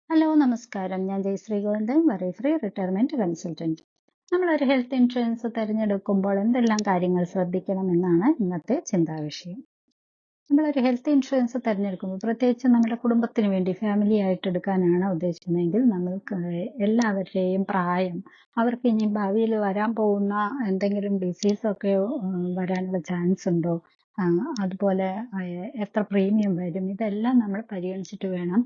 Hello നമസ്കാരം. ഞാൻ Jayashree Govindan, worry free retirement consultant. നമ്മളൊരു ഹെൽത്ത് ഇൻഷുറൻസ് തിരഞ്ഞെടുക്കുമ്പോൾ എന്തെല്ലാം കാര്യങ്ങൾ ശ്രദ്ധിക്കണം എന്നാണ് ഇന്നത്തെ ചിന്താവിഷയം. നമ്മളൊരു ഹെൽത്ത് ഇൻഷുറൻസ് തിരഞ്ഞെടുക്കുമ്പോൾ പ്രത്യേകിച്ച് നമ്മുടെ കുടുംബത്തിന് വേണ്ടി ഫാമിലി ആയിട്ട് എടുക്കാനാണ് ഉദ്ദേശിക്കുന്നതെങ്കിൽ നമ്മൾക്ക് എല്ലാവരുടെയും പ്രായം, അവർക്ക് ഇനി ഭാവിയിൽ വരാൻ പോകുന്ന എന്തെങ്കിലും ഡിസീസൊക്കെ വരാനുള്ള ചാൻസ് ഉണ്ടോ, അതുപോലെ എത്ര പ്രീമിയം വരും, ഇതെല്ലാം നമ്മൾ പരിഗണിച്ചിട്ട് വേണം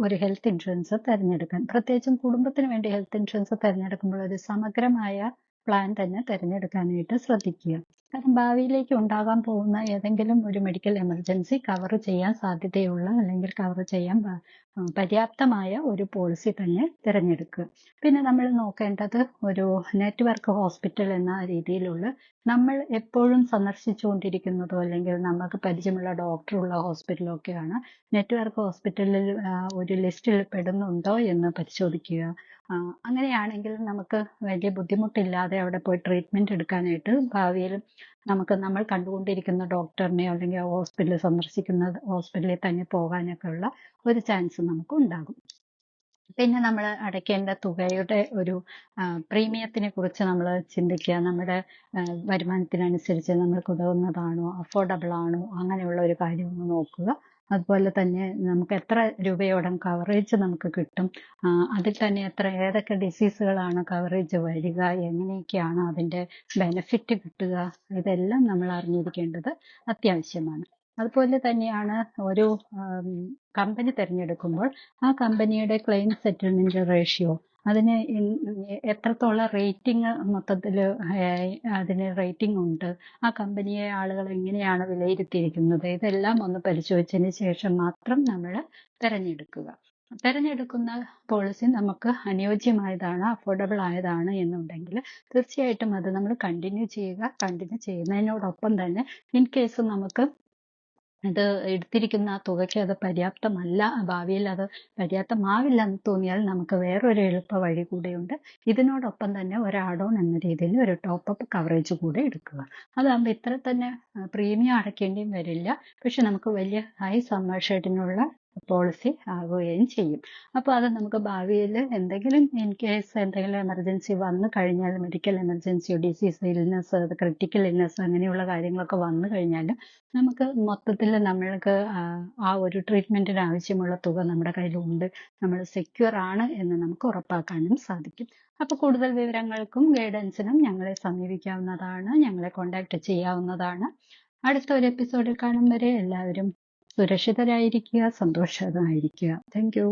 ഒരു ഹെൽത്ത് ഇൻഷുറൻസ് തിരഞ്ഞെടുക്കാൻ. പ്രത്യേകിച്ചും കുടുംബത്തിന് വേണ്ടി ഹെൽത്ത് ഇൻഷുറൻസ് തിരഞ്ഞെടുക്കുമ്പോൾ ഒരു സമഗ്രമായ പ്ലാൻ തന്നെ തിരഞ്ഞെടുക്കാനായിട്ട് ശ്രദ്ധിക്കുക. കാരണം ഭാവിയിലേക്ക് ഉണ്ടാകാൻ പോകുന്ന ഏതെങ്കിലും ഒരു മെഡിക്കൽ എമർജൻസി കവർ ചെയ്യാൻ സാധ്യതയുള്ള അല്ലെങ്കിൽ കവർ ചെയ്യാൻ പര്യാപ്തമായ ഒരു പോളിസി തന്നെ തിരഞ്ഞെടുക്കുക. പിന്നെ നമ്മൾ നോക്കേണ്ടത് ഒരു നെറ്റ്വർക്ക് ഹോസ്പിറ്റൽ എന്ന രീതിയിലുള്ള നമ്മൾ എപ്പോഴും സന്ദർശിച്ചുകൊണ്ടിരിക്കുന്നതോ അല്ലെങ്കിൽ നമുക്ക് പരിചയമുള്ള ഡോക്ടറുള്ള ഹോസ്പിറ്റലോ ഒക്കെയാണ് നെറ്റ്വർക്ക് ഹോസ്പിറ്റലിൽ ഒരു ലിസ്റ്റിൽ പെടുന്നുണ്ടോ എന്ന് പരിശോധിക്കുക. അങ്ങനെയാണെങ്കിൽ നമുക്ക് വലിയ ബുദ്ധിമുട്ടില്ലാതെ അവിടെ പോയി ട്രീറ്റ്മെന്റ് എടുക്കാനായിട്ട് ഭാവിയിൽ നമ്മൾ കണ്ടുകൊണ്ടിരിക്കുന്ന ഡോക്ടറിനെയോ അല്ലെങ്കിൽ ഹോസ്പിറ്റലിൽ സന്ദർശിക്കുന്ന ഹോസ്പിറ്റലിൽ തന്നെ പോകാനൊക്കെ ഉള്ള ഒരു ചാൻസ് നമുക്ക് ഉണ്ടാകും. പിന്നെ നമ്മൾ അടയ്ക്കേണ്ട തുകയുടെ ഒരു പ്രീമിയത്തിനെ കുറിച്ച് നമ്മൾ ചിന്തിക്കുക. നമ്മുടെ വരുമാനത്തിനനുസരിച്ച് നമ്മൾക്ക് ഉതകുന്നതാണോ, അഫോർഡബിൾ ആണോ, അങ്ങനെയുള്ള ഒരു കാര്യം ഒന്ന് നോക്കുക. അതുപോലെ തന്നെ നമുക്ക് എത്ര രൂപയോളം കവറേജ് നമുക്ക് കിട്ടും, അതിൽ തന്നെ ഏതൊക്കെ ഡിസീസുകളാണ് കവറേജ് വരിക, എങ്ങനെയൊക്കെയാണ് അതിൻ്റെ ബെനിഫിറ്റ് കിട്ടുക, ഇതെല്ലാം നമ്മൾ അറിഞ്ഞിരിക്കേണ്ടത് അത്യാവശ്യമാണ്. അതുപോലെ തന്നെയാണ് ഒരു കമ്പനി തിരഞ്ഞെടുക്കുമ്പോൾ ആ കമ്പനിയുടെ ക്ലെയിം സെറ്റിൽമെന്റ് റേഷ്യോ, അതിന് എത്രത്തോളം റേറ്റിംഗ് മൊത്തത്തിൽ അതിന് റേറ്റിംഗ് ഉണ്ട്, ആ കമ്പനിയെ ആളുകൾ എങ്ങനെയാണ് വിലയിരുത്തിയിരിക്കുന്നത്, ഇതെല്ലാം ഒന്ന് പരിശോധിച്ചതിന് ശേഷം മാത്രം നമ്മൾ തിരഞ്ഞെടുക്കുന്ന പോളിസി നമുക്ക് അനുയോജ്യമായതാണ്, അഫോർഡബിൾ ആയതാണ് എന്നുണ്ടെങ്കിൽ തീർച്ചയായിട്ടും അത് നമ്മൾ കണ്ടിന്യൂ ചെയ്യുന്നതിനോടൊപ്പം തന്നെ ഇൻ കേസ് നമുക്ക് ഇത് എടുത്തിരിക്കുന്ന ആ തുകയ്ക്ക് അത് പര്യാപ്തമല്ല, ഭാവിയിൽ അത് പര്യാപ്തമാവില്ല എന്ന് തോന്നിയാൽ നമുക്ക് വേറൊരു എളുപ്പ വഴി കൂടെയുണ്ട്. ഇതിനോടൊപ്പം തന്നെ ഒരു ആഡ് ഓൺ എന്ന രീതിയിൽ ഒരു ടോപ്പ് കവറേജ് കൂടെ എടുക്കുക. അതാകുമ്പോൾ ഇത്ര തന്നെ പ്രീമിയം അടയ്ക്കേണ്ടിയും വരില്ല, പക്ഷെ നമുക്ക് വലിയ ഹൈ സമ്മർഷേഡിനുള്ള പോളിസി ആവുകയും ചെയ്യും. അപ്പോൾ അത് നമുക്ക് ഭാവിയിൽ എന്തെങ്കിലും ഇൻ കേസ് എന്തെങ്കിലും എമർജൻസി വന്നു കഴിഞ്ഞാൽ, മെഡിക്കൽ എമർജൻസിയോ ഡിസീസ് ഇൽനെസ്, ക്രിട്ടിക്കൽ ഇൽനെസ് അങ്ങനെയുള്ള കാര്യങ്ങളൊക്കെ വന്നു കഴിഞ്ഞാൽ നമുക്ക് മൊത്തത്തിൽ നമ്മൾക്ക് ആ ഒരു ട്രീറ്റ്മെന്റിന് ആവശ്യമുള്ള തുക നമ്മുടെ കയ്യിലുണ്ട്, നമ്മൾ സെക്യൂർ ആണ് എന്ന് നമുക്ക് ഉറപ്പാക്കാനും സാധിക്കും. അപ്പോൾ കൂടുതൽ വിവരങ്ങൾക്കും ഗൈഡൻസിനും ഞങ്ങളെ സമീപിക്കാവുന്നതാണ്, ഞങ്ങളെ കോൺടാക്ട് ചെയ്യാവുന്നതാണ്. അടുത്ത ഒരു എപ്പിസോഡിൽ കാണും വരെ എല്ലാവരും സുരക്ഷിതരായിരിക്കുക, സന്തോഷമായിരിക്കുക. Thank you.